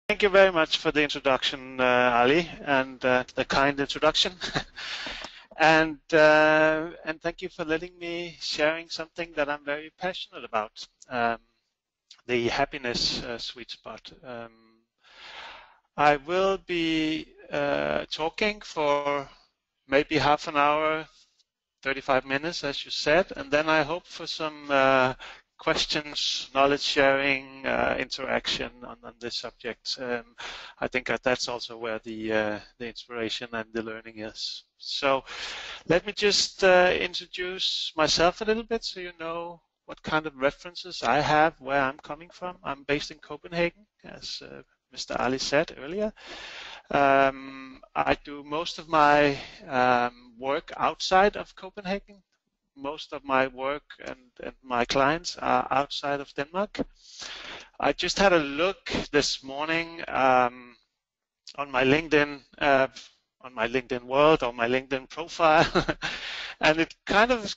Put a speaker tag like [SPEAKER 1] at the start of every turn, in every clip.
[SPEAKER 1] Thank you very much for the introduction, Ali, and the kind introduction. and thank you for letting me sharing something that I'm very passionate about, the happiness sweet spot. I will be talking for maybe half an hour, 35 minutes, as you said, and then I hope for some questions, knowledge sharing, interaction on this subject. I think that's also where the inspiration and the learning is. So let me just introduce myself a little bit so you know what kind of references I have, where I'm coming from. I'm based in Copenhagen, as Mr. Ali said earlier. I do most of my work outside of Copenhagen. Most of my work and my clients are outside of Denmark. I just had a look this morning on my LinkedIn world, or my LinkedIn profile, and it kind of,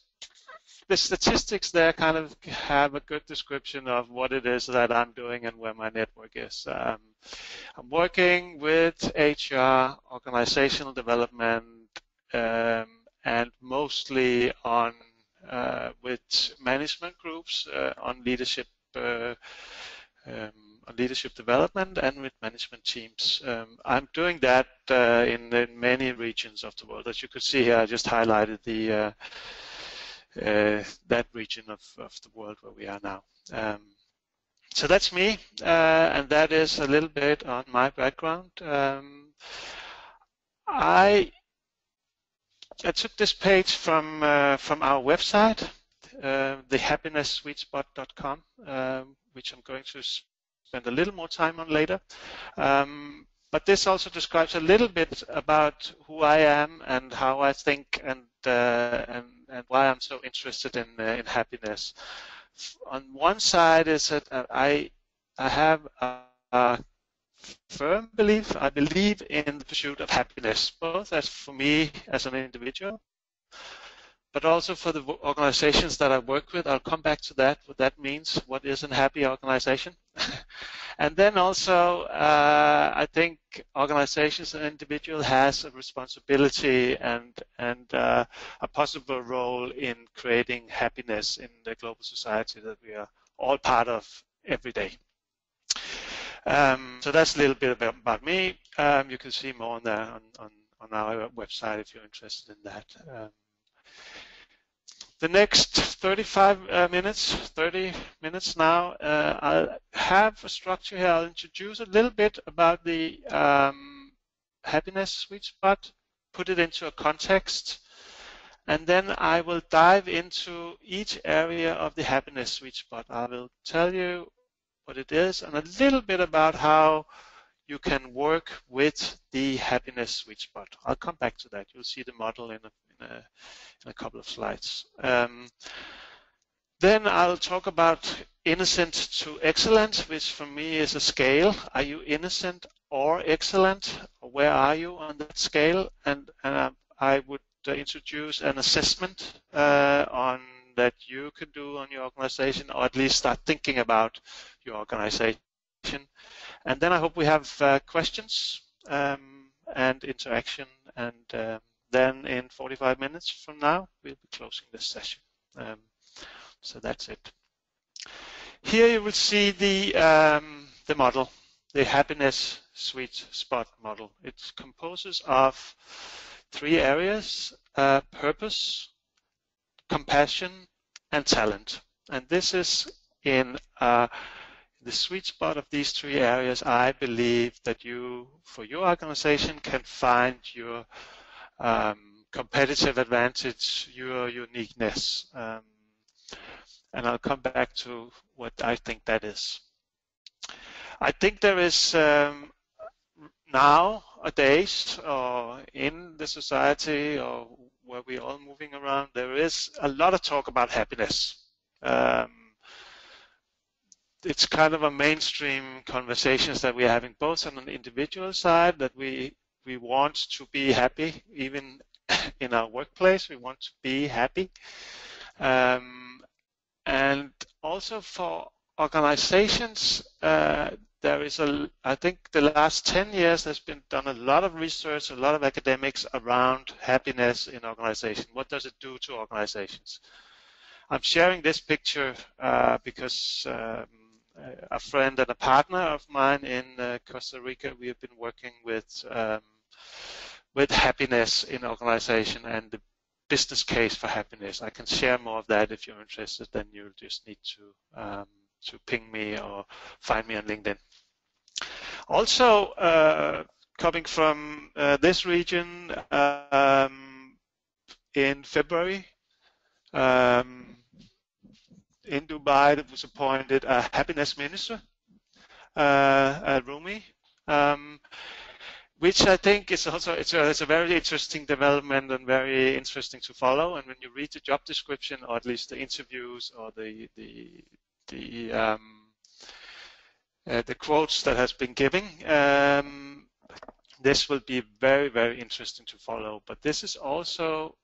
[SPEAKER 1] the statistics there kind of have a good description of what it is that I'm doing and where my network is. I'm working with HR, organizational development, and mostly on with management groups on leadership development and with management teams. I'm doing that in many regions of the world. As you could see here, I just highlighted the that region of the world where we are now. So that's me, and that is a little bit on my background. I took this page from our website, thehappinessSweetSpot.com, which I'm going to spend a little more time on later. But this also describes a little bit about who I am and how I think and why I'm so interested in happiness. On one side is that I have a firm belief. I believe in the pursuit of happiness, both as for me as an individual, but also for the organizations that I work with. I'll come back to that, what that means, what is a happy organization. And then also, I think organizations and individuals has a responsibility and a possible role in creating happiness in the global society that we are all part of every day. So that's a little bit about me. You can see more on that on our website if you're interested in that. The next 30 minutes now, I'll have a structure here. I'll introduce a little bit about the happiness sweet spot, put it into a context, and then I will dive into each area of the happiness sweet spot. I will tell you what it is and a little bit about how you can work with the happiness sweet spot. I'll come back to that. You'll see the model in a couple of slides. Then I'll talk about innocent to excellent, which for me is a scale. Are you innocent or excellent? Where are you on that scale? And I would introduce an assessment on that you can do on your organization, or at least start thinking about your organization. And then I hope we have questions and interaction, and then in 45 minutes from now we'll be closing this session. So that's it. Here you will see the model, the happiness sweet spot model. It composes of 3 areas: purpose, compassion, and talent. And this is in the sweet spot of these 3 areas. I believe that you, for your organization, can find your competitive advantage, your uniqueness. And I'll come back to what I think that is. I think there is nowadays, or in the society, or where we're all moving around, there is a lot of talk about happiness. It's kind of a mainstream conversations that we're having, both on an individual side, that we want to be happy, even in our workplace, we want to be happy. And also for organizations, there is I think the last 10 years there's been done a lot of research, a lot of academics around happiness in organization. What does it do to organizations? I'm sharing this picture because a friend and a partner of mine in Costa Rica, we have been working with happiness in organization and the business case for happiness. I can share more of that if you're interested. Then you'll just need to ping me or find me on LinkedIn. Also, coming from this region, in February, in Dubai, there was appointed a happiness minister, at Rumi, which I think is also it's a very interesting development and very interesting to follow. And when you read the job description, or at least the interviews, or the quotes that has been given, this will be very, very interesting to follow. But this is also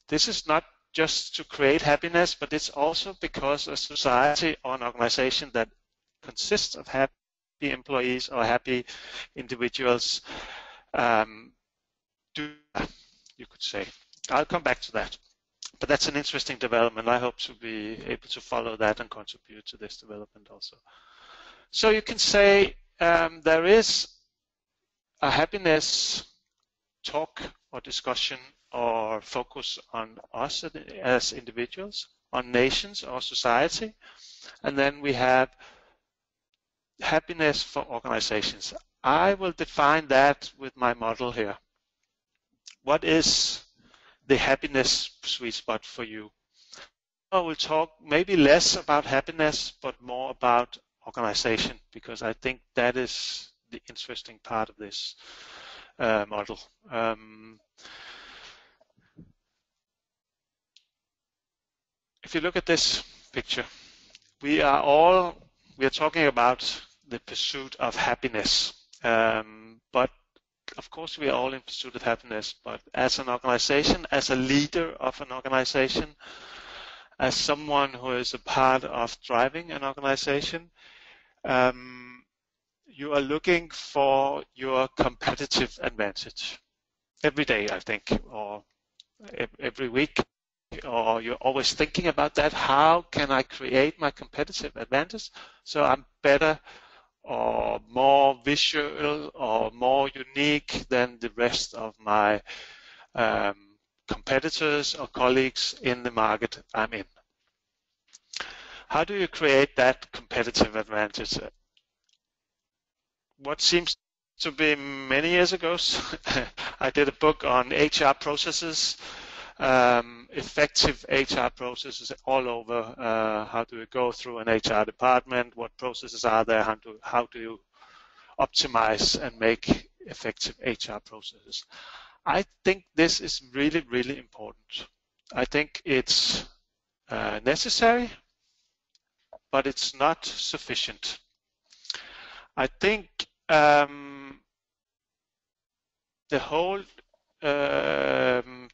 [SPEAKER 1] this is not just to create happiness, but it's also because a society or an organization that consists of happy employees or happy individuals do, you could say. I'll come back to that. But that's an interesting development. I hope to be able to follow that and contribute to this development also. So you can say there is a happiness talk or discussion or focus on us as individuals, on nations or society, and then we have happiness for organizations. I will define that with my model here. What is the happiness sweet spot for you? I will talk maybe less about happiness, but more about organization, because I think that is the interesting part of this model. If you look at this picture, we are talking about the pursuit of happiness, but of course we are all in pursuit of happiness. But as an organization, as a leader of an organization, as someone who is a part of driving an organization, you are looking for your competitive advantage every day, I think, or every week, or you're always thinking about that. How can I create my competitive advantage so I'm better or more visual or more unique than the rest of my competitors or colleagues in the market I'm in? How do you create that competitive advantage? What seems to be many years ago, I did a book on HR processes, effective HR processes all over. How do you go through an HR department? What processes are there? How do you optimize and make effective HR processes? I think this is really, really important. I think it's necessary, but it's not sufficient. I think the whole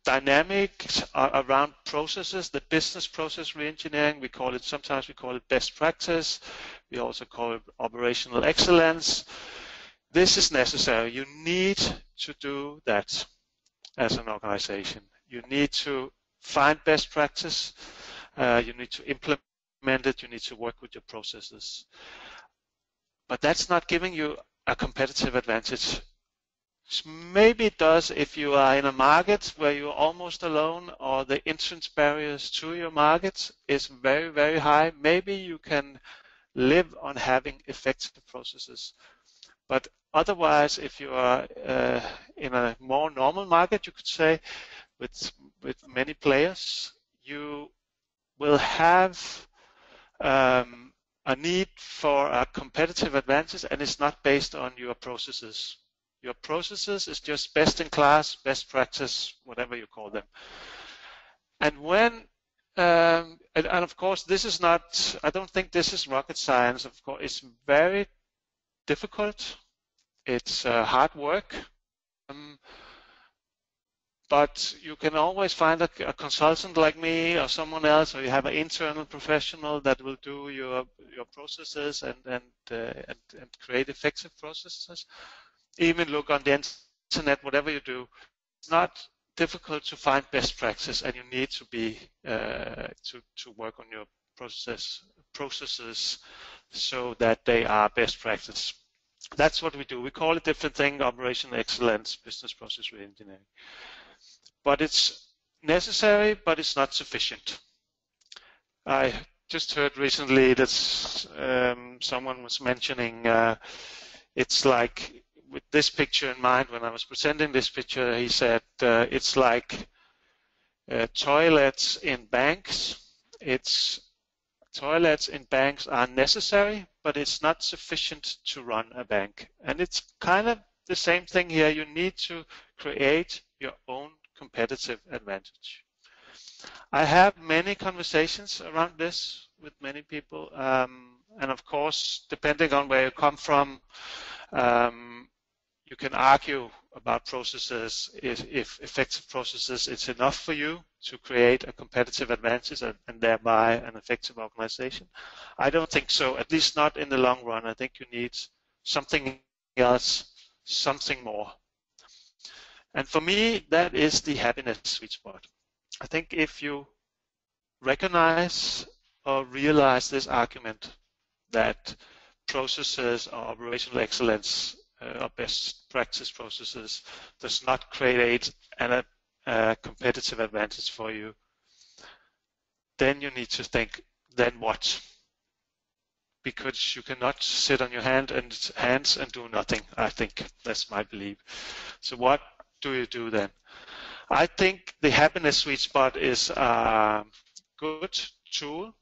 [SPEAKER 1] dynamics around processes, the business process reengineering, sometimes we call it best practice. We also call it operational excellence. This is necessary. You need to do that as an organization. You need to find best practice. You need to implement it. You need to work with your processes. But that's not giving you a competitive advantage. Maybe it does if you are in a market where you're almost alone, or the entrance barriers to your market is very, very high. Maybe you can live on having effective processes. But otherwise, if you are in a more normal market, you could say, with many players, you will have a need for a competitive advantage, and it's not based on your processes. Your processes is just best in class, best practice, whatever you call them. And when, and of course, this is not, I don't think this is rocket science. Of course, it's very difficult. It's hard work. But you can always find a consultant like me or someone else, or you have an internal professional that will do your processes and create effective processes. Even look on the internet, whatever you do. It's not difficult to find best practice, and you need to be to work on your processes so that they are best practice. That's what we do. We call it different thing: operational excellence, business process reengineering. But it's necessary, but it's not sufficient. I just heard recently that someone was mentioning it's like, with this picture in mind, when I was presenting this picture, he said it's like toilets in banks. Toilets in banks are necessary, but it's not sufficient to run a bank. And it's kind of the same thing here. You need to create your own competitive advantage. I have many conversations around this with many people, and of course, depending on where you come from, you can argue about processes. If effective processes, it's enough for you to create a competitive advantage and thereby an effective organization. I don't think so, at least not in the long run. I think you need something else, something more. And for me, that is the happiness sweet spot. I think if you recognize or realize this argument that processes or operational excellence or best practice processes does not create a competitive advantage for you, then you need to think, then what? Because you cannot sit on your hands and do nothing. I think that's my belief. So what do you do then? I think the happiness sweet spot is a good tool.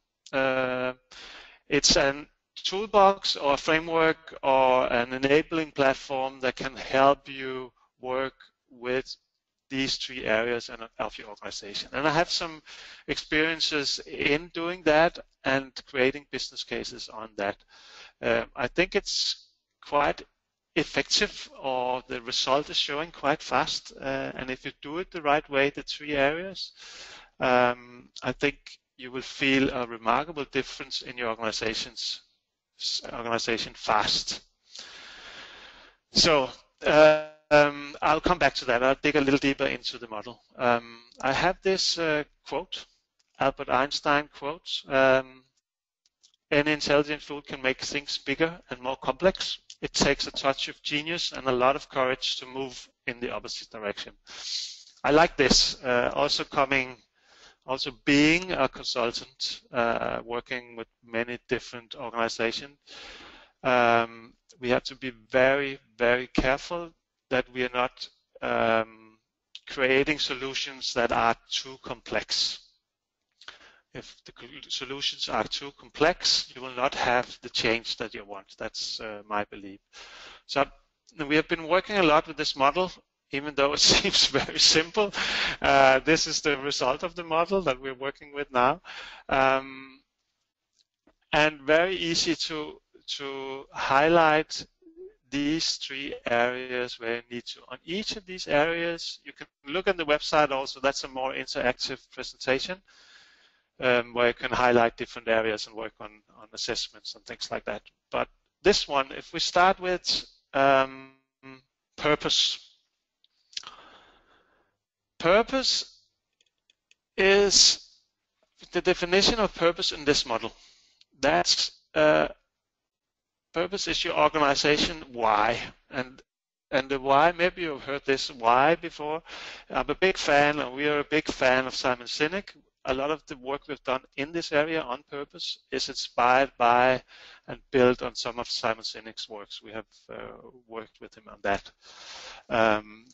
[SPEAKER 1] It's a toolbox or a framework or an enabling platform that can help you work with these three areas of your organization. And I have some experiences in doing that and creating business cases on that. I think it's quite effective, or the result is showing quite fast. And if you do it the right way, the three areas, I think you will feel a remarkable difference in your organization fast. So I'll come back to that. I'll dig a little deeper into the model. I have this quote, Albert Einstein quote, any intelligent fool can make things bigger and more complex. It takes a touch of genius and a lot of courage to move in the opposite direction. I like this. Also being a consultant, working with many different organizations, we have to be very, very careful that we are not creating solutions that are too complex. If the solutions are too complex, you will not have the change that you want. That's my belief. So we have been working a lot with this model, even though it seems very simple. This is the result of the model that we're working with now. And very easy to highlight these three areas where you need to. On each of these areas, you can look on the website also. That's a more interactive presentation. Where you can highlight different areas and work on assessments and things like that. But this one, if we start with purpose. Purpose is the definition of purpose in this model. That's purpose is your organization why. And the why, maybe you've heard this why before. I'm a big fan, and we are a big fan of Simon Sinek. A lot of the work we've done in this area on purpose is inspired by and built on some of Simon Sinek's works. We have worked with him on that.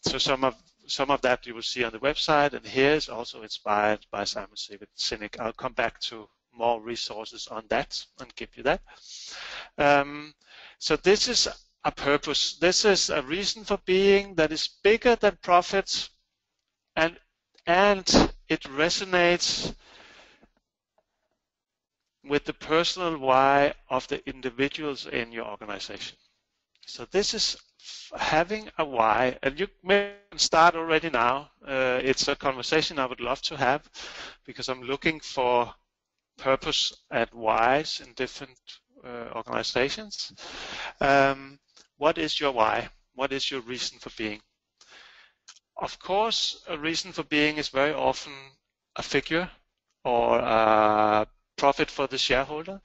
[SPEAKER 1] So some of that you will see on the website, and here is also inspired by Simon Sinek. I'll come back to more resources on that and give you that. So this is a purpose. This is a reason for being that is bigger than profit, and it resonates with the personal why of the individuals in your organization. So this is having a why, and you may start already now. It's a conversation I would love to have because I'm looking for purpose and whys in different organizations. What is your why? What is your reason for being? Of course, a reason for being is very often a figure or a profit for the shareholder.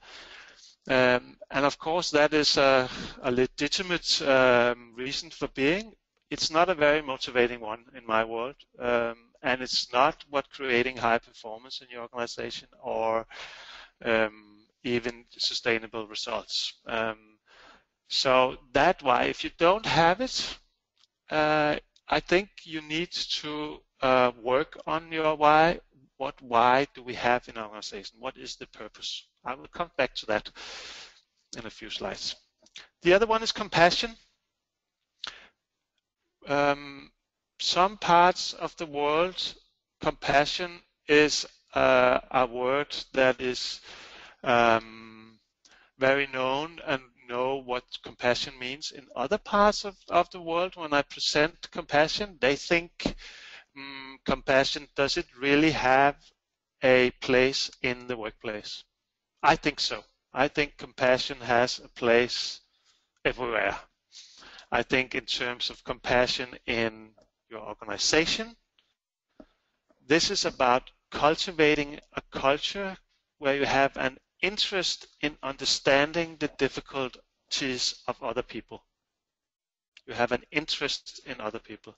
[SPEAKER 1] And of course, that is a legitimate reason for being. It's not a very motivating one in my world. And it's not what creating high performance in your organization or even sustainable results. So that why, if you don't have it, I think you need to work on your why. What why do we have in our organization? What is the purpose? I will come back to that in a few slides. The other one is compassion. Some parts of the world, compassion is a word that is very known and know what compassion means. In other parts of the world, when I present compassion, they think compassion, does it really have a place in the workplace? I think so. I think compassion has a place everywhere. I think in terms of compassion in your organization, this is about cultivating a culture where you have an interest in understanding the difficulties of other people. You have an interest in other people.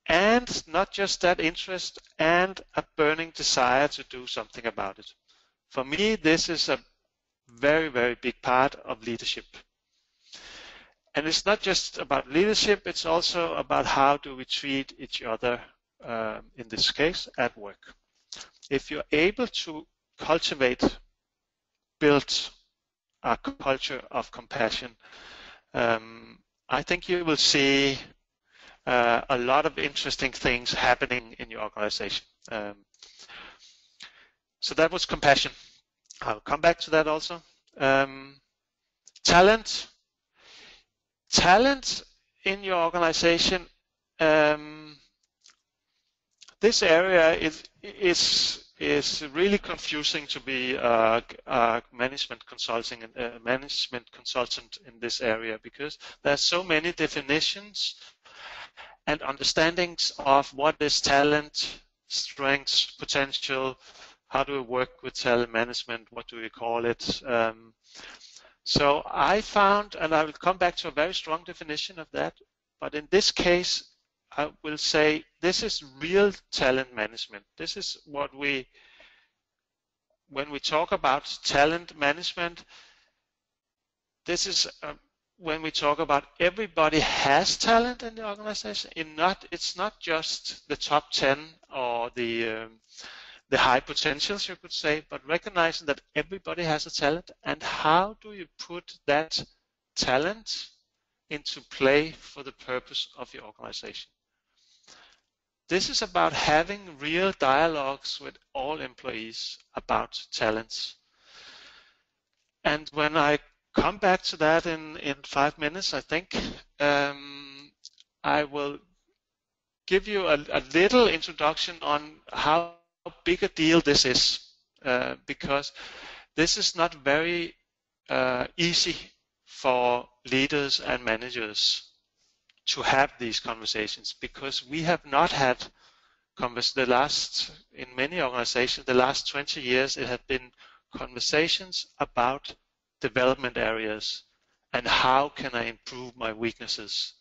[SPEAKER 1] And not just that interest, and a burning desire to do something about it. For me, this is a very, very big part of leadership. And it's not just about leadership, it's also about how do we treat each other, in this case, at work. If you're able to cultivate, build a culture of compassion, I think you will see a lot of interesting things happening in your organization. So that was compassion. I'll come back to that also. Talent. Talent in your organization. This area is really confusing to be a management consulting and management consultant in this area, because there are so many definitions and understandings of what is talent, strengths, potential, how do we work with talent management, what do we call it. So I found, and I will come back to a very strong definition of that, but in this case, I will say this is real talent management. This is what when we talk about talent management, this is when we talk about everybody has talent in the organization. It's not just the top 10 or the high potentials, you could say, but recognizing that everybody has a talent, and how do you put that talent into play for the purpose of your organization. This is about having real dialogues with all employees about talents. And when I come back to that in 5 minutes, I think, I will give you a little introduction on how big a deal this is, because this is not very easy for leaders and managers to have these conversations, because we have not had in many organizations, the last 20 years, it has been conversations about development areas and how can I improve my weaknesses.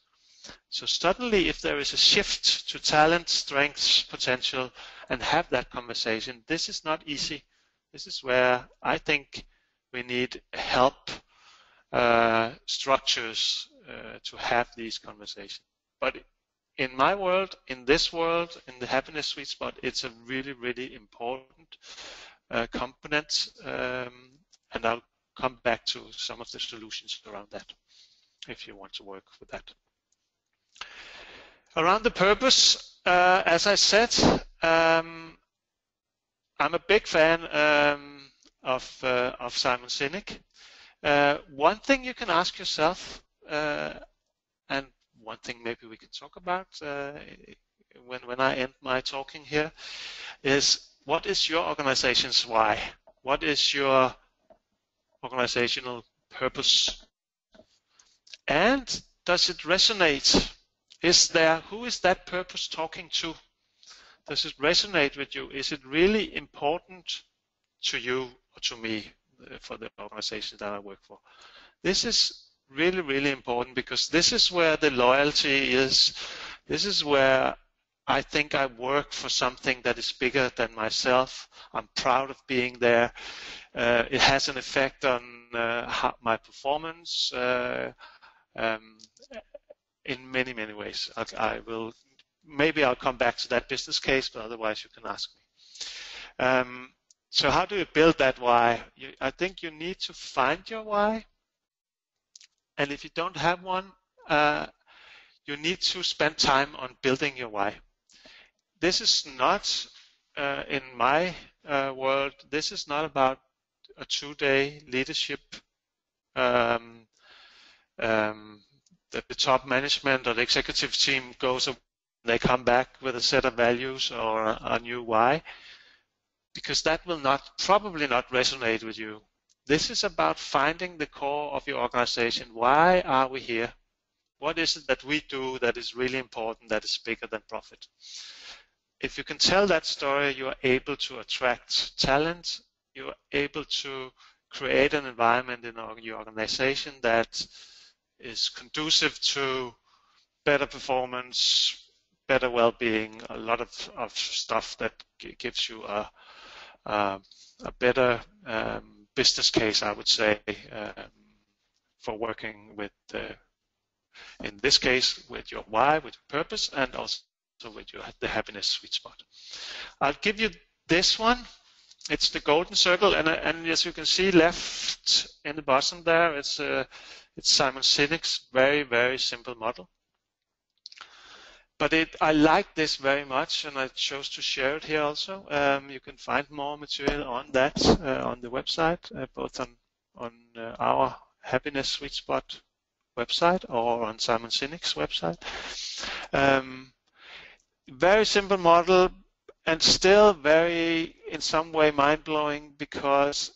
[SPEAKER 1] So suddenly, if there is a shift to talent, strengths, potential, and have that conversation, this is not easy. This is where I think we need help, structures to have these conversations. But in my world, in this world, in the happiness sweet spot, it's a really, really important component, and I'll come back to some of the solutions around that if you want to work with that. Around the purpose, as I said, I'm a big fan of Simon Sinek. One thing you can ask yourself, and one thing maybe we can talk about when I end my talking here is, what is your organization's why? What is your organizational purpose? And does it resonate? Who is that purpose talking to? Does it resonate with you? Is it really important to you or to me for the organization that I work for? This is really, really important, because this is where the loyalty is. This is where I think I work for something that is bigger than myself. I'm proud of being there. It has an effect on my performance in many, many ways. Maybe I'll come back to that business case, but otherwise you can ask me. So how do you build that why? I think you need to find your why. And if you don't have one, you need to spend time on building your why. This is not, in my world, this is not about a 2-day leadership. The top management or the executive team goes, they come back with a set of values or a new why, because that will probably not resonate with you. This is about finding the core of your organization. Why are we here? What is it that we do that is really important, that is bigger than profit? If you can tell that story, you are able to attract talent. You are able to create an environment in your organization that is conducive to better performance, better well-being, a lot of stuff that gives you a better business case, I would say, for working with, in this case, with your why, with your purpose, and also with the happiness sweet spot. I'll give you this one. It's the golden circle, and as you can see left in the bottom there, it's Simon Sinek's very, very simple model. But I like this very much, and I chose to share it here also. You can find more material on that on the website, both on our Happiness Sweet Spot website or on Simon Sinek's website. Very simple model, and still very, in some way, mind-blowing, because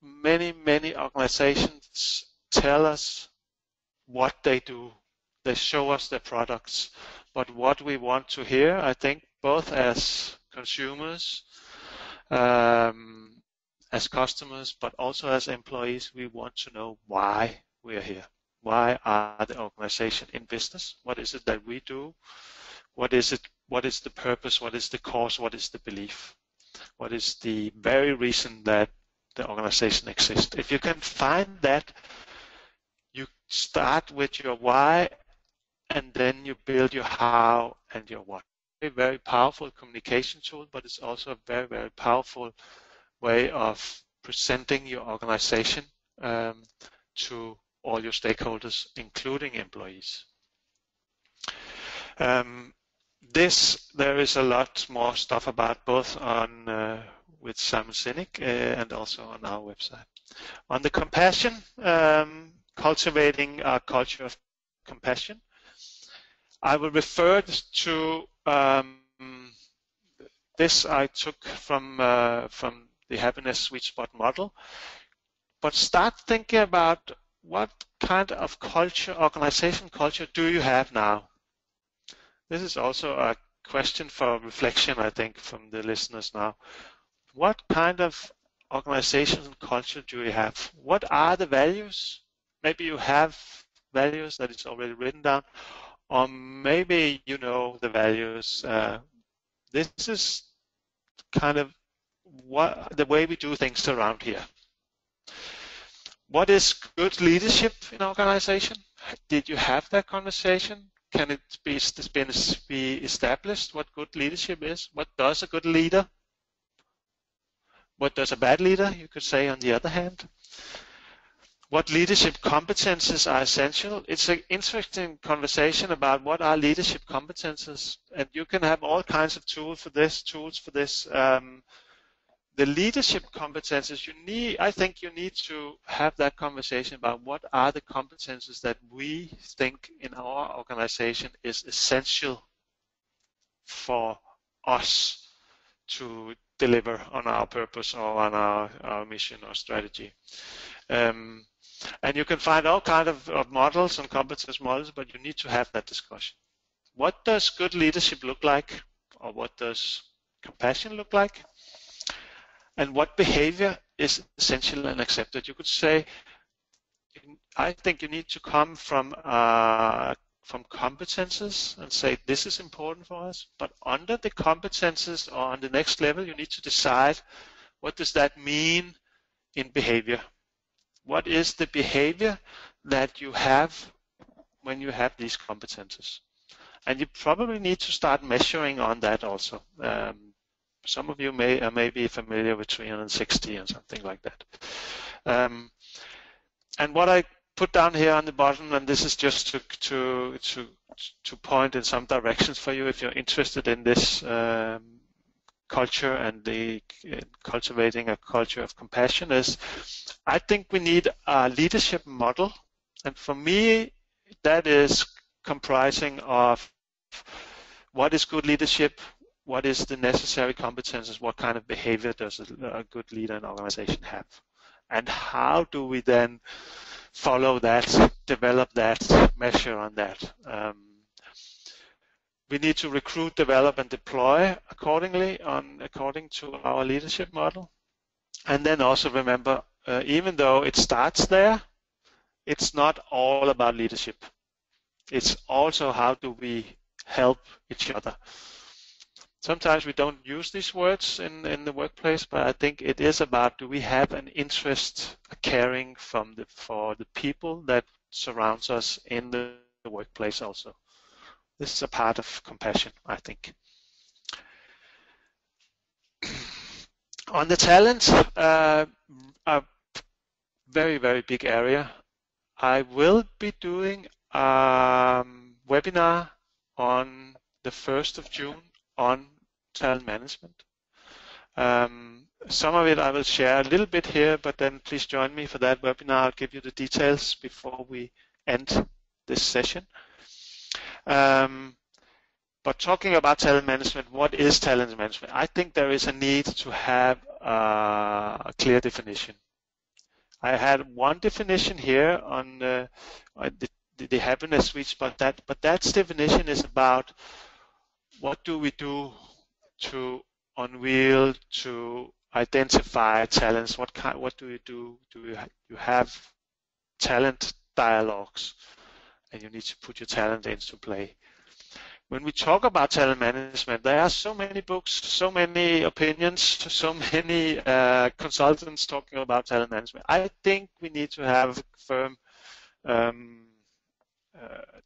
[SPEAKER 1] many, many organizations tell us what they do. They show us their products. But what we want to hear, I think, both as consumers, as customers, but also as employees, we want to know why we are here. Why are the organization in business? What is it that we do? What is it? What is the purpose? What is the cause? What is the belief? What is the very reason that the organization exists? If you can find that, you start with your why, and then you build your how and your what. A very powerful communication tool, but it's also a very, very powerful way of presenting your organization to all your stakeholders, including employees. There is a lot more stuff about, both on with Simon Sinek and also on our website. On the compassion, cultivating a culture of compassion, I will refer to this. I took from the Happiness Sweet Spot model, but start thinking about what kind of culture, organization culture, do you have now? This is also a question for reflection, I think, from the listeners now. What kind of organizational culture do you have? What are the values? Maybe you have values that is already written down, or maybe you know the values. This is kind of the way we do things around here. What is good leadership in an organization? Did you have that conversation? Can it be established what good leadership is? What does a good leader? What does a bad leader, you could say, on the other hand? What leadership competencies are essential? It's an interesting conversation about what are leadership competencies, and you can have all kinds of tools for this. the leadership competences, I think you need to have that conversation about what are the competences that we think in our organization is essential for us to deliver on our purpose or on our mission or strategy. And you can find all kinds of models and competence models, but you need to have that discussion. What does good leadership look like? Or what does compassion look like? And what behavior is essential and accepted? You could say, I think you need to come from competences and say this is important for us, but under the competences or on the next level you need to decide what does that mean in behavior. What is the behavior that you have when you have these competences? And you probably need to start measuring on that also. Some of you may be familiar with 360 and something like that. And what I put down here on the bottom, and this is just to point in some directions for you if you're interested in this culture and the cultivating a culture of compassion, is I think we need a leadership model, and for me that is comprising of what is good leadership, what is the necessary competences, what kind of behavior does a good leader in an organization have, and how do we then follow that, develop that, measure on that. We need to recruit, develop, and deploy according to our leadership model. And then also remember, even though it starts there, it's not all about leadership. It's also how do we help each other. Sometimes we don't use these words in the workplace, but I think it is about, do we have an interest, a caring for the people that surrounds us in the workplace also. This is a part of compassion, I think. On the talent, a very, very big area. I will be doing a webinar on the 1st of June on talent management. Some of it I will share a little bit here, but then please join me for that webinar. I'll give you the details before we end this session. But talking about talent management, what is talent management? I think there is a need to have a clear definition. I had one definition here on the happiness sweet spot, but that definition is about what do we do to unveil, to identify talents? What do you do? You have talent dialogues, and you need to put your talent into play. When we talk about talent management, there are so many books, so many opinions, so many consultants talking about talent management. I think we need to have a firm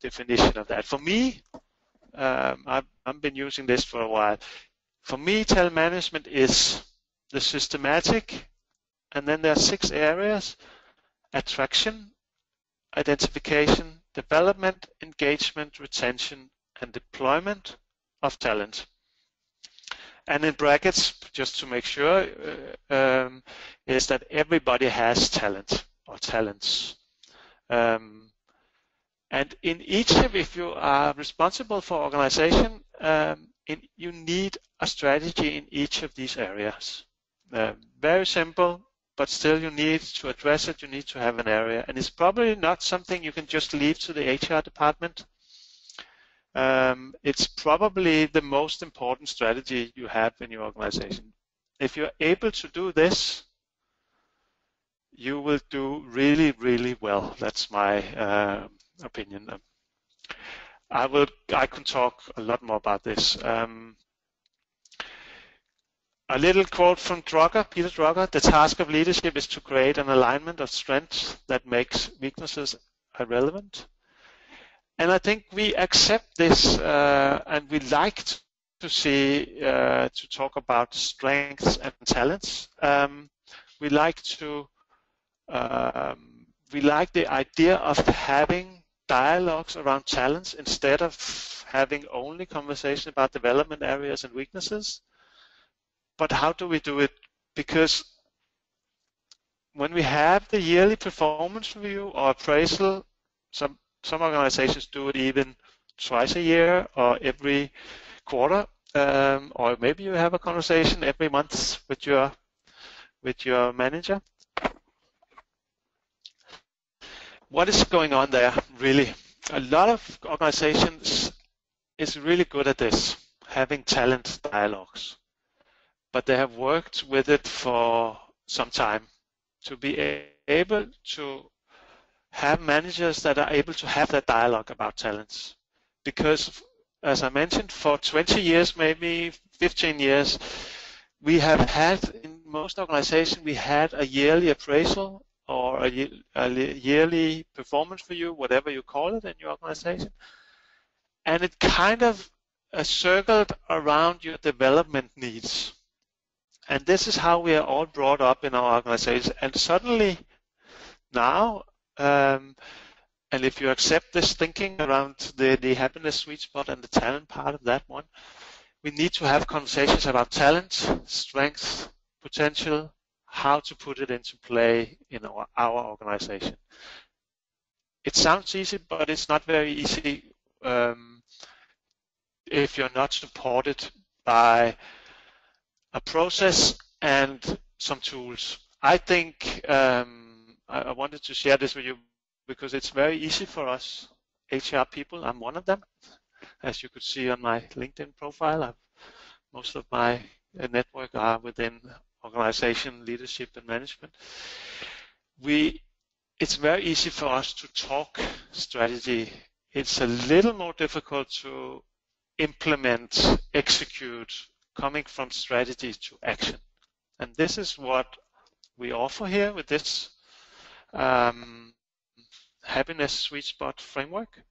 [SPEAKER 1] definition of that. For me, I've been using this for a while. For me, talent management is the systematic, and then there are 6 areas: attraction, identification, development, engagement, retention, and deployment of talent. And in brackets, just to make sure, is that everybody has talent or talents. And in each of, if you are responsible for organization, you need a strategy in each of these areas. Very simple, but still you need to address it, you need to have an area. And it's probably not something you can just leave to the HR department. It's probably the most important strategy you have in your organization. If you're able to do this, you will do really, really well. That's my opinion. I can talk a lot more about this. A little quote from Peter Drucker: "The task of leadership is to create an alignment of strengths that makes weaknesses irrelevant." And I think we accept this, and we like to talk about strengths and talents. We like the idea of having dialogues around talents instead of having only conversation about development areas and weaknesses. But how do we do it because when we have the yearly performance review or appraisal, some organizations do it even twice a year or every quarter, or maybe you have a conversation every month with your manager. What is going on there, really? A lot of organizations is really good at this, having talent dialogues, but they have worked with it for some time to be able to have managers that are able to have that dialogue about talents. Because, as I mentioned, for 20 years, maybe 15 years, we have had, in most organizations, we had a yearly appraisal or a yearly performance review, whatever you call it in your organization. And it kind of circled around your development needs. And this is how we are all brought up in our organization. And suddenly now, and if you accept this thinking around the happiness sweet spot and the talent part of that one, we need to have conversations about talent, strength, potential, how to put it into play in our organization. It sounds easy, but it's not very easy if you're not supported by a process and some tools. I think I wanted to share this with you because it's very easy for us HR people. I'm one of them. As you could see on my LinkedIn profile, most of my network are within organization, leadership, and management. It's very easy for us to talk strategy. It's a little more difficult to implement, execute, coming from strategy to action. And this is what we offer here with this happiness sweet spot framework.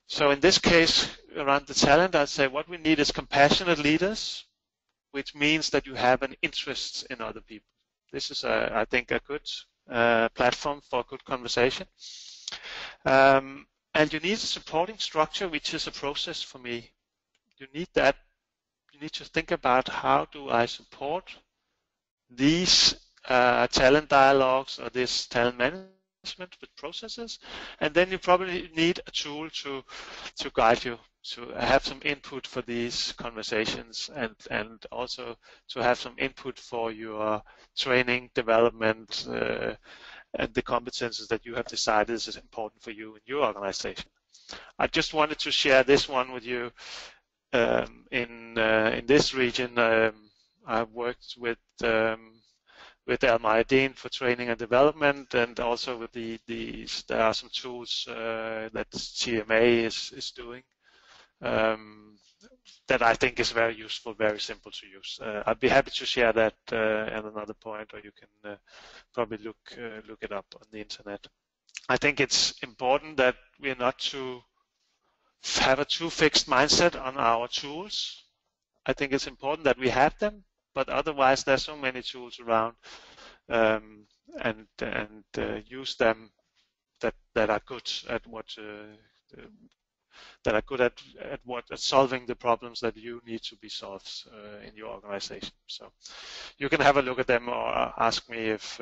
[SPEAKER 1] So in this case, around the talent, I'd say what we need is compassionate leaders, which means that you have an interest in other people. This is, I think, a good platform for a good conversation. And you need a supporting structure, which is a process for me. You need that. You need to think about how do I support these talent dialogues or this talent management with processes, and then you probably need a tool to guide you, to have some input for these conversations, and also to have some input for your training, development, and the competencies that you have decided is important for you in your organization. I just wanted to share this one with you. In this region, I've worked with Madinah for training and development, and also with there are some tools that TMA is doing that I think is very useful, very simple to use. I'd be happy to share that at another point, or you can probably look it up on the internet. I think it's important that we're not to have a too fixed mindset on our tools. I think it's important that we have them, but otherwise there's so many tools around, and use them that are good at at solving the problems that you need to be solved in your organization. So you can have a look at them or ask me if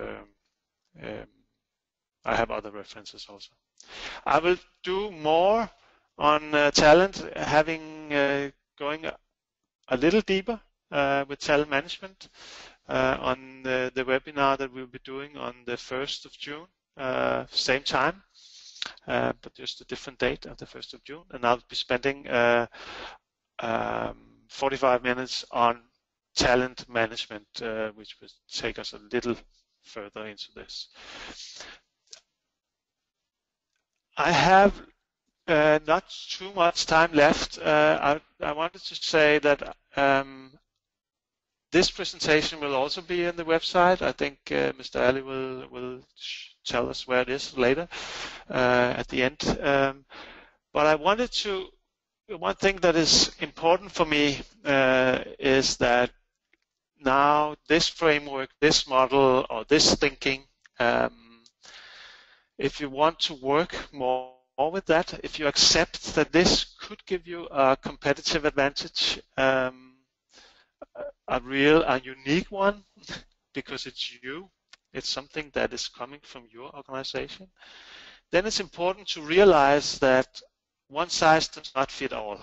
[SPEAKER 1] I have other references also. I will do more on talent, going a little deeper with talent management on the webinar that we'll be doing on the 1st of June, same time, but just a different date of the 1st of June. And I'll be spending 45 minutes on talent management, which will take us a little further into this. I have not too much time left. I wanted to say that this presentation will also be in the website. I think Mr. Ali will tell us where it is later at the end. But I wanted to, one thing that is important for me is that now this framework, this model, or this thinking, if you want to work more with that, if you accept that this could give you a competitive advantage, a unique one because it's you. It's something that is coming from your organization. Then it's important to realize that one size does not fit all.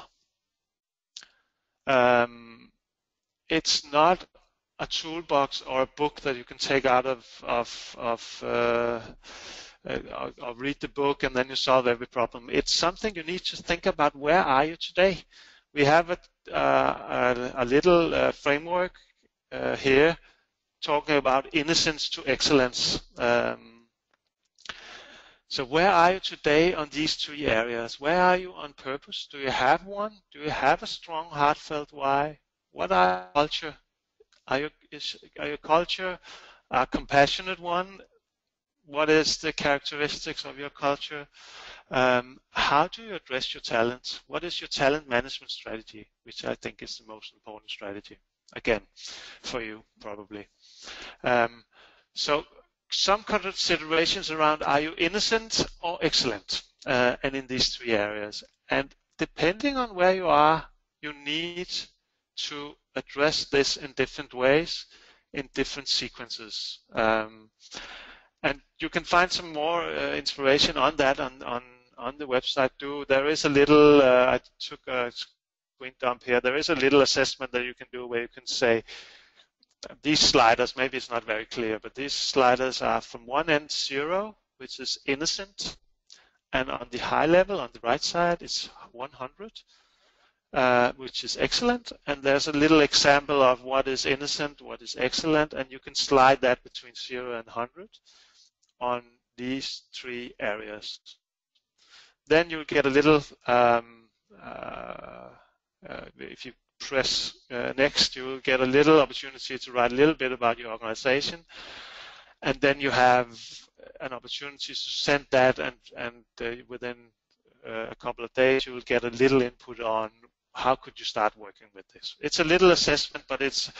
[SPEAKER 1] It's not a toolbox or a book that you can take out or read the book and then you solve every problem. It's something you need to think about. Where are you today? We have a little framework here talking about innocence to excellence. So where are you today on these three areas? Where are you on purpose? Do you have one? Do you have a strong, heartfelt why? What are your culture? Are your culture a compassionate one? What is the characteristics of your culture? How do you address your talents? What is your talent management strategy? Which I think is the most important strategy, again, for you probably. So some considerations around, are you innocent or excellent? And in these three areas. And depending on where you are, you need to address this in different ways, in different sequences. And you can find some more inspiration on that on the website too. There is a little, I took a screen dump here, there is a little assessment that you can do where you can say, these sliders, maybe it's not very clear, but these sliders are from one end 0, which is innocent, and on the high level, on the right side, it's 100, which is excellent. And there's a little example of what is innocent, what is excellent, and you can slide that between 0 and 100 on these three areas. Then you'll get a little, if you press next, you will get a little opportunity to write a little bit about your organization, and then you have an opportunity to send that, and within a couple of days you will get a little input on how could you start working with this. It's a little assessment, but it's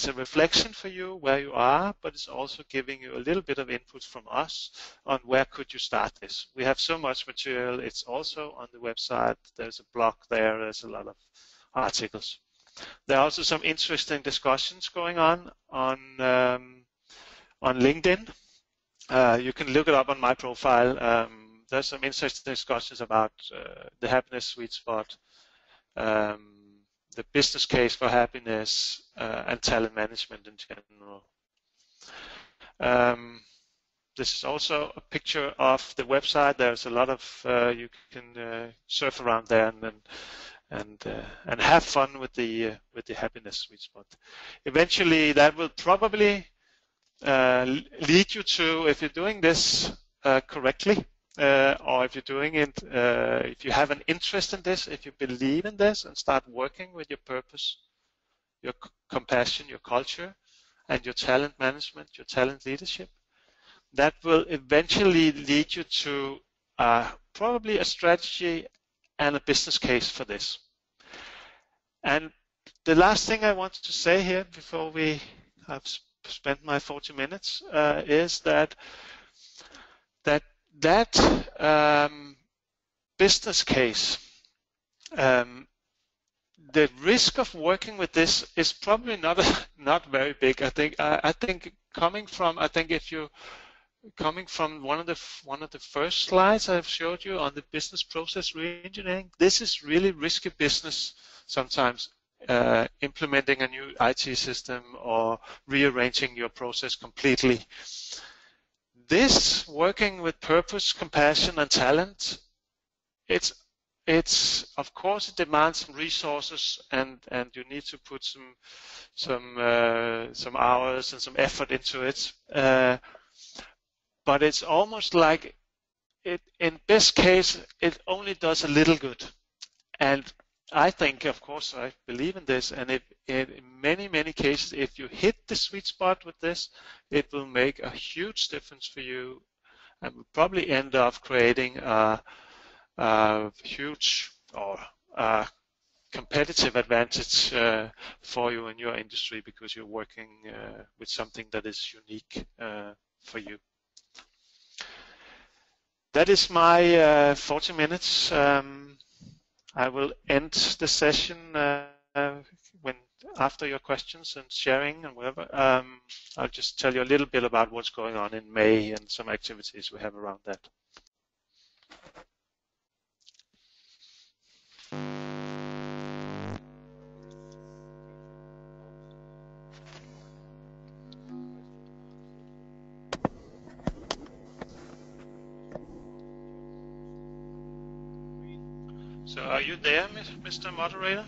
[SPEAKER 1] a reflection for you where you are, but it's also giving you a little bit of input from us on where could you start this. We have so much material. It's also on the website. There's a blog there. There's a lot of articles. There are also some interesting discussions going on LinkedIn. You can look it up on my profile. There's some interesting discussions about the happiness sweet spot, the business case for happiness, and talent management in general. This is also a picture of the website. There's a lot of you can surf around there and have fun with the happiness sweet spot. Eventually, that will probably lead you to, if you're doing this correctly, or if you're doing it, if you have an interest in this, if you believe in this, and start working with your purpose, your compassion, your culture, and your talent management, your talent leadership, that will eventually lead you to probably a strategy and a business case for this. And the last thing I want to say here before we have spent my 40 minutes is that business case, the risk of working with this is probably not very big. I think coming from one of the first slides I've showed you on the business process reengineering, this is really risky business sometimes, implementing a new IT system or rearranging your process completely. This, working with purpose, compassion, and talent, it's of course it demands some resources, and you need to put some hours and some effort into it. But it's almost like in best case, it only does a little good. And I think, of course, I believe in this, and in many cases, if you hit the sweet spot with this, it will make a huge difference for you, and will probably end up creating a huge or competitive advantage for you in your industry, because you're working with something that is unique for you. That is my 40 minutes. I will end the session when after your questions and sharing and whatever, I'll just tell you a little bit about what's going on in May and some activities we have around that. So are you there, Mr. Moderator?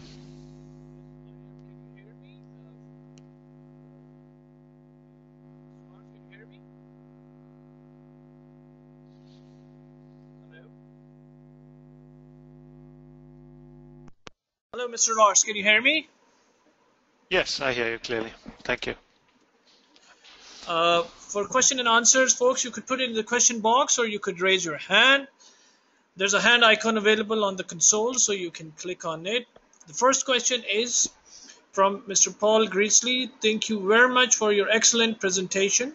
[SPEAKER 2] Hello, Mr. Lars, can you hear me?
[SPEAKER 1] Yes, I hear you clearly. Thank you.
[SPEAKER 2] For question and answers, folks, you could put it in the question box or you could raise your hand. There's a hand icon available on the console, so you can click on it. The first question is from Mr. Paul Greasley. Thank you very much for your excellent presentation.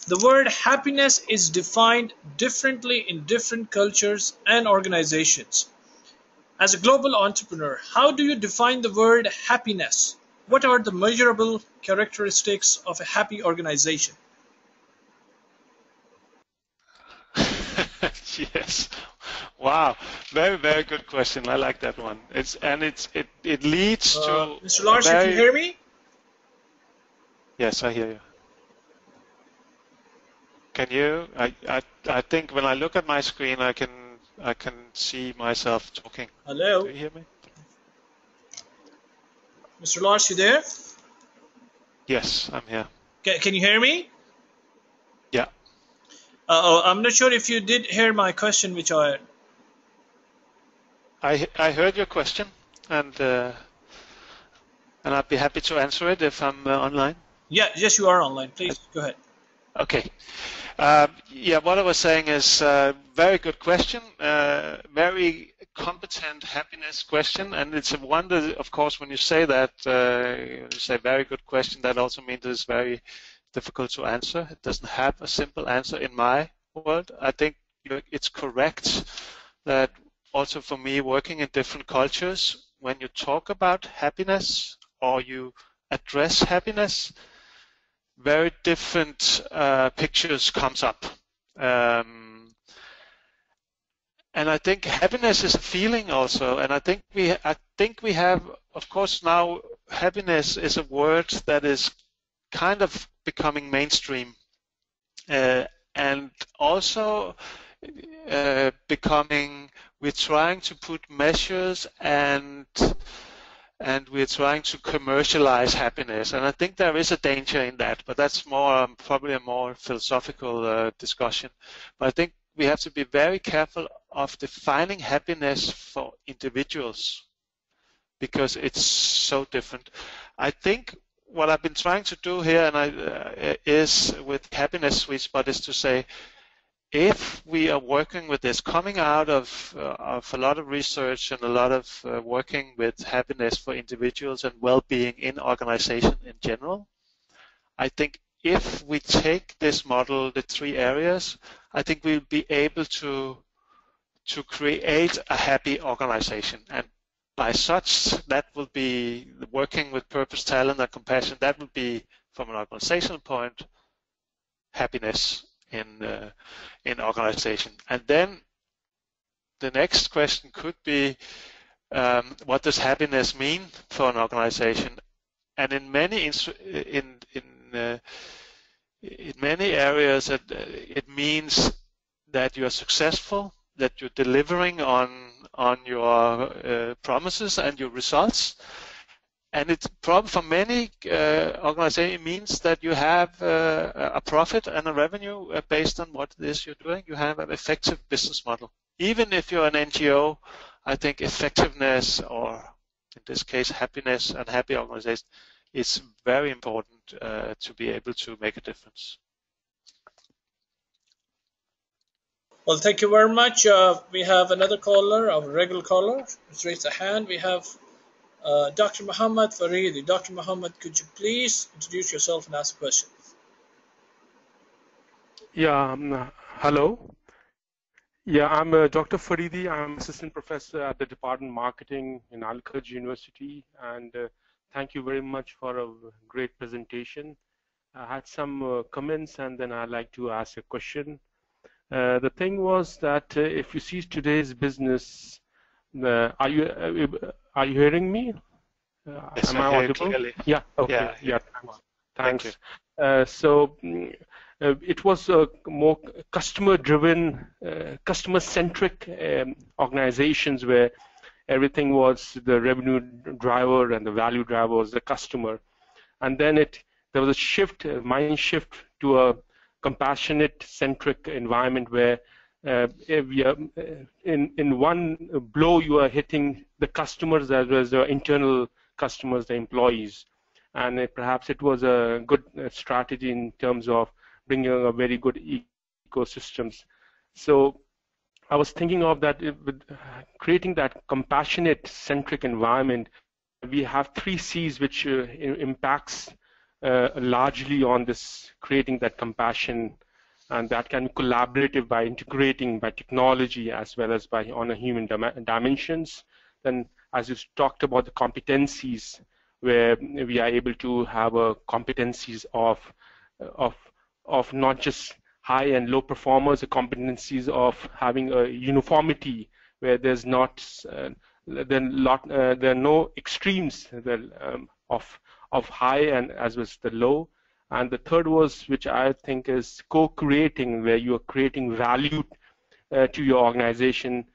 [SPEAKER 2] The word happiness is defined differently in different cultures and organizations. As a global entrepreneur, how do you define the word happiness? What are the measurable characteristics of a happy organization?
[SPEAKER 1] Yes. Wow. Very, very good question. I like that one. It leads to
[SPEAKER 2] Mr. Lars, can you hear me?
[SPEAKER 1] Yes, I hear you. Can you? I think when I look at my screen, I can see myself talking.
[SPEAKER 2] Hello.
[SPEAKER 1] Do you hear me?
[SPEAKER 2] Mr. Lars, you there?
[SPEAKER 1] Yes, I'm here.
[SPEAKER 2] Can you hear me?
[SPEAKER 1] Yeah.
[SPEAKER 2] I'm not sure if you did hear my question, which
[SPEAKER 1] I heard your question, and I'd be happy to answer it if I'm online.
[SPEAKER 2] Yeah, yes, you are online. Please go ahead.
[SPEAKER 1] Okay. Yeah, what I was saying is very good question, very competent happiness question, and it's a wonder, of course, when you say that, you say very good question, that also means it's very difficult to answer. It doesn't have a simple answer in my world. I think it's correct that also for me, working in different cultures, when you talk about happiness or you address happiness, very different pictures comes up. And I think happiness is a feeling also, and I think we have, of course, now happiness is a word that is kind of becoming mainstream, and also becoming, we're trying to put measures and we're trying to commercialize happiness, and I think there is a danger in that, but that's more probably a more philosophical discussion. But I think we have to be very careful of defining happiness for individuals because it's so different. I think what I've been trying to do here is with happiness sweet spot is to say, if we are working with this, coming out of a lot of research and a lot of working with happiness for individuals and well-being in organization in general, I think if we take this model, the three areas, I think we'll be able to create a happy organization. And by such, that will be working with purpose, talent, and compassion. That will be, from an organizational point, happiness in organization. And then the next question could be, what does happiness mean for an organization? And in many areas, it means that you are successful, that you're delivering on your promises and your results. And it's probably for many organizations, it means that you have a profit and a revenue based on what it is you're doing. You have an effective business model. Even if you're an NGO, I think effectiveness, or in this case happiness and happy organization, is very important to be able to make a difference.
[SPEAKER 2] Well, thank you very much. We have another caller, a regular caller, who's raised a hand. We have Dr. Muhammad Faridi. Dr. Muhammad, could you please introduce yourself and ask a question?
[SPEAKER 3] Yeah, hello. Yeah, I'm Dr. Faridi. I'm assistant professor at the Department of Marketing in Al-Quds University. And thank you very much for a great presentation. I had some comments, and then I'd like to ask a question. The thing was that if you see today's business, are you hearing me?
[SPEAKER 1] Yes,
[SPEAKER 3] Am
[SPEAKER 1] I
[SPEAKER 3] I
[SPEAKER 1] hear you
[SPEAKER 3] audible?
[SPEAKER 1] clearly.
[SPEAKER 3] Yeah. Okay.
[SPEAKER 1] Yeah. Thank you.
[SPEAKER 3] Thanks. It was a more customer-driven, customer-centric organizations where everything was the revenue driver and the value driver was the customer. And then there was a shift, a mind shift to a compassionate centric environment where we are, in one blow you are hitting the customers as well as the internal customers, the employees. And perhaps it was a good strategy in terms of bringing a very good ecosystems. So I was thinking of that with creating that compassionate centric environment. We have 3 C's which impacts largely on this creating that compassion, and that can be collaborative by integrating by technology as well as by on a human dimensions. Then, as you talked about the competencies, where we are able to have a competencies of not just high and low performers, the competencies of having a uniformity where there's not there are no extremes of high and as well as the low. And the third was, which I think is co-creating, where you are creating value to your organization,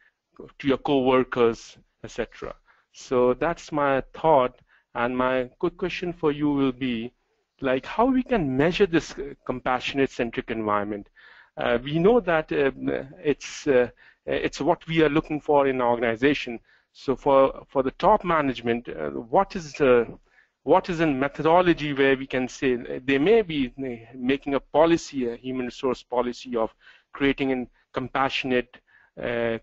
[SPEAKER 3] to your co-workers, etc. So that's my thought. And my good question for you will be, like, how we can measure this compassionate centric environment. We know that it's what we are looking for in our organization. So for the top management, what is a methodology where we can say they may be making a policy, a human resource policy of creating a compassionate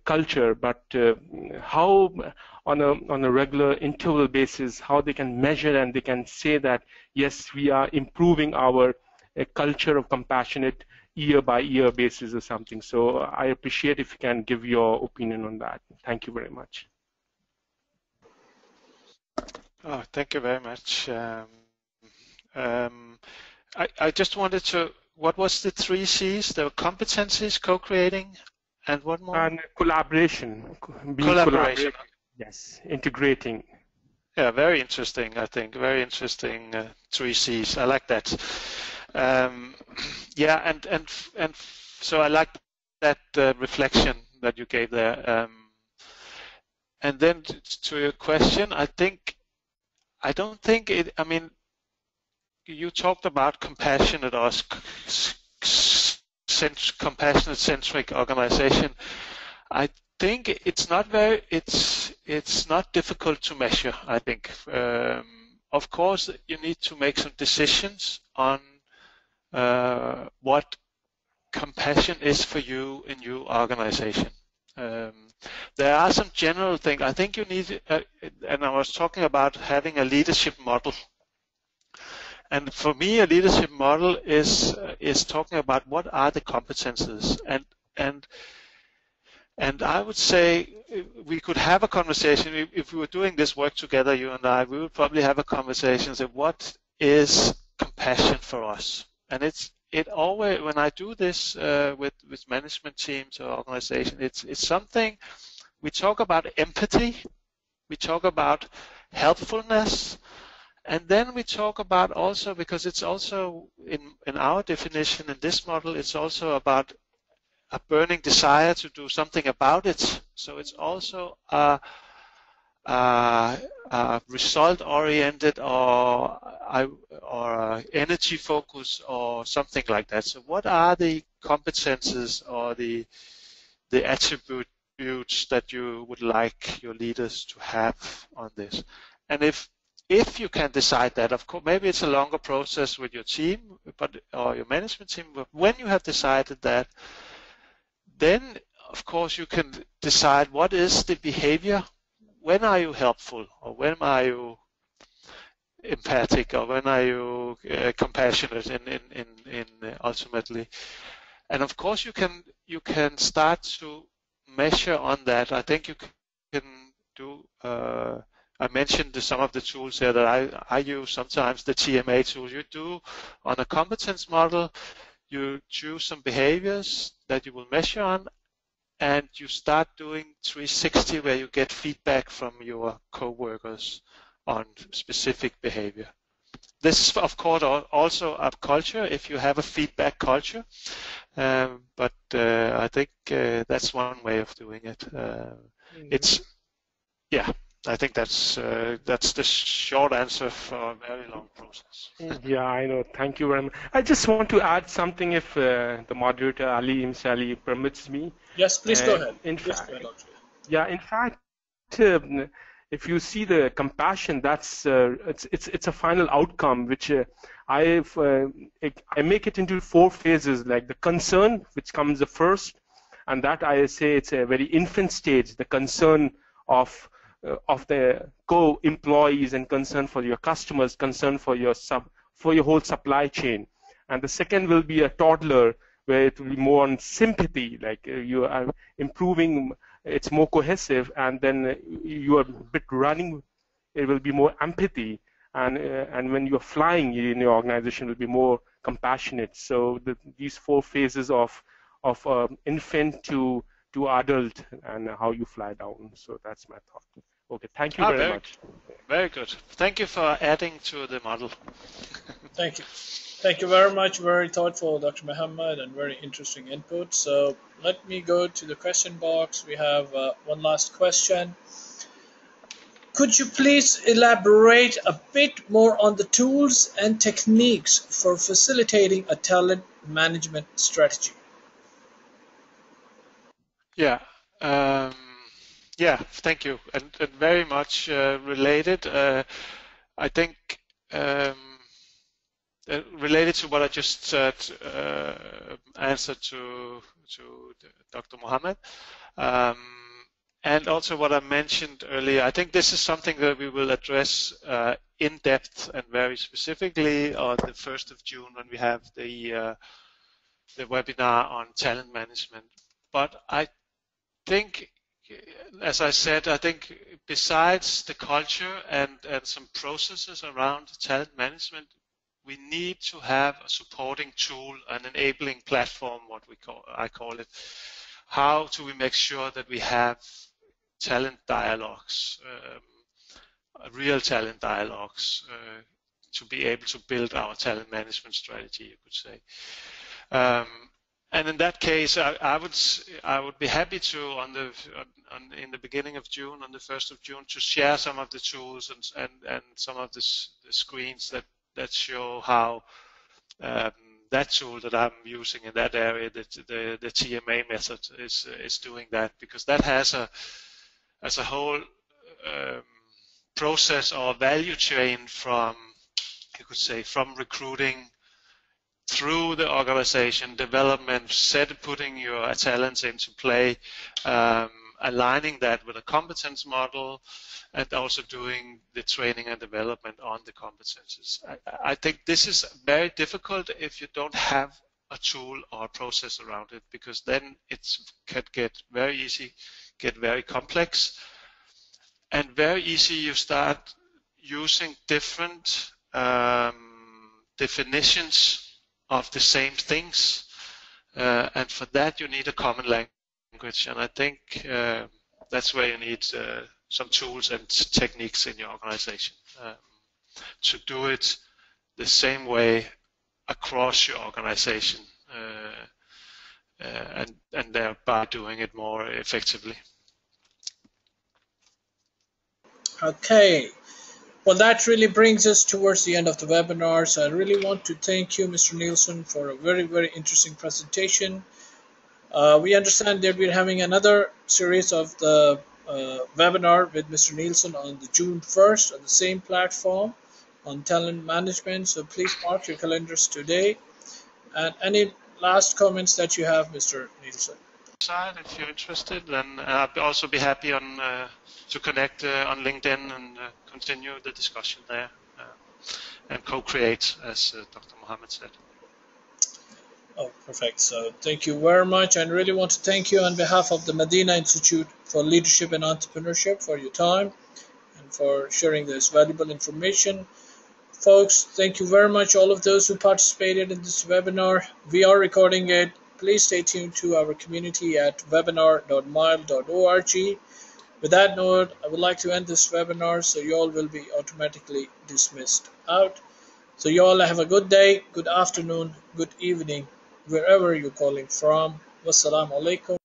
[SPEAKER 3] culture, but how on a regular interval basis, how they can measure and they can say that yes, we are improving our culture of compassionate year by year basis or something. So I appreciate if you can give your opinion on that. Thank you very much.
[SPEAKER 1] Oh, thank you very much. I just wanted to, what was the 3 C's? There were competencies, co-creating, and what more?
[SPEAKER 3] And collaboration.
[SPEAKER 1] Collaboration.
[SPEAKER 3] Yes, integrating.
[SPEAKER 1] Yeah, very interesting, I think. Very interesting 3 C's. I like that. Yeah, and so I like that reflection that you gave there. And then to your question, I don't think it, I mean, you talked about compassionate compassionate centric organization. I think it's not not difficult to measure, I think. Of course, you need to make some decisions on what compassion is for you in your organization. There are some general things. I think you need, and I was talking about having a leadership model. And for me, a leadership model is talking about what are the competences. And I would say we could have a conversation, if we were doing this work together, you and I, we would probably have a conversation of what is compassion for us. And it always, when I do this with management teams or organization, it's something, we talk about empathy, we talk about helpfulness, and then we talk about also, because it's also in our definition in this model, it's also about a burning desire to do something about it. So it's also a result-oriented or energy focus or something like that. So what are the competences or the attributes that you would like your leaders to have on this? And if you can decide that, of course, maybe it's a longer process with your team, or your management team, but when you have decided that, then of course you can decide what is the behavior. When are you helpful, or when are you empathic, or when are you compassionate in ultimately? And of course you can start to measure on that. I think you can do I mentioned some of the tools here that I use sometimes, the TMA tools. You do on a competence model, you choose some behaviors that you will measure on, and you start doing 360 where you get feedback from your co-workers on specific behavior. This is, of course, also a culture if you have a feedback culture, but I think that's one way of doing it. It's, yeah, I think that's the short answer for a very long process.
[SPEAKER 3] Yeah, I know. Thank you very much. I just want to add something if the moderator Ali Imsali permits me.
[SPEAKER 2] Yes, please go ahead.
[SPEAKER 3] In fact, if you see the compassion, that's it's a final outcome which I make it into 4 phases, like the concern, which comes the first, and that I say it's a very infant stage, the concern of the co-employees and concern for your customers, concern for your whole supply chain. And the second will be a toddler, where it will be more on sympathy, like you are improving, it's more cohesive, and then you are a bit running, it will be more empathy, and when you're flying in your organization, will be more compassionate. So these 4 phases of infant to adult, and how you fly down. So that's my thought. Okay, thank you very much.
[SPEAKER 1] Very good. Thank you for adding to the model.
[SPEAKER 2] Thank you. Thank you very much. Very thoughtful, Dr. Muhammad, and very interesting input. So let me go to the question box. We have one last question. Could you please elaborate a bit more on the tools and techniques for facilitating a talent management strategy?
[SPEAKER 1] Yeah. Yeah, thank you. And very much related. I think related to what I just said, answer to Dr. Mohammed, and also what I mentioned earlier. I think this is something that we will address in depth and very specifically on the 1st of June when we have the webinar on talent management. But I think, as I said, I think besides the culture and some processes around talent management, we need to have a supporting tool, an enabling platform, I call it. How do we make sure that we have talent dialogues, real talent dialogues, to be able to build our talent management strategy, you could say. And in that case, I would be happy to in the beginning of June, on the 1st of June, to share some of the tools and some of the screens that show how that tool that I'm using in that area, the TMA method, is doing that, because that has a whole process or value chain from, you could say, from recruiting through the organization, development, putting your talents into play, aligning that with a competence model, and also doing the training and development on the competences. I think this is very difficult if you don't have a tool or a process around it, because then it can get very complex, and very easy you start using different definitions of the same things, and for that you need a common language, and I think that's where you need some tools and techniques in your organization to do it the same way across your organization, and thereby doing it more effectively.
[SPEAKER 2] Okay. Well, that really brings us towards the end of the webinar. So I really want to thank you, Mr. Nielsen, for a very, very interesting presentation. We understand that we're having another series of the webinar with Mr. Nielsen on the June 1st on the same platform on talent management. So please mark your calendars today. And any last comments that you have, Mr. Nielsen?
[SPEAKER 1] If you're interested, then I'd also be happy to connect on LinkedIn and continue the discussion there and co-create, as Dr. Mohammed said.
[SPEAKER 2] Oh, perfect. So thank you very much, and really want to thank you on behalf of the Madinah Institute for Leadership and Entrepreneurship for your time, and and for sharing this valuable information. Folks, thank you very much, all of those who participated in this webinar. We are recording it. Please stay tuned to our community at webinar.mile.org. With that note, I would like to end this webinar, so you all will be automatically dismissed out. So you all have a good day, good afternoon, good evening, wherever you're calling from. Wassalamu alaikum.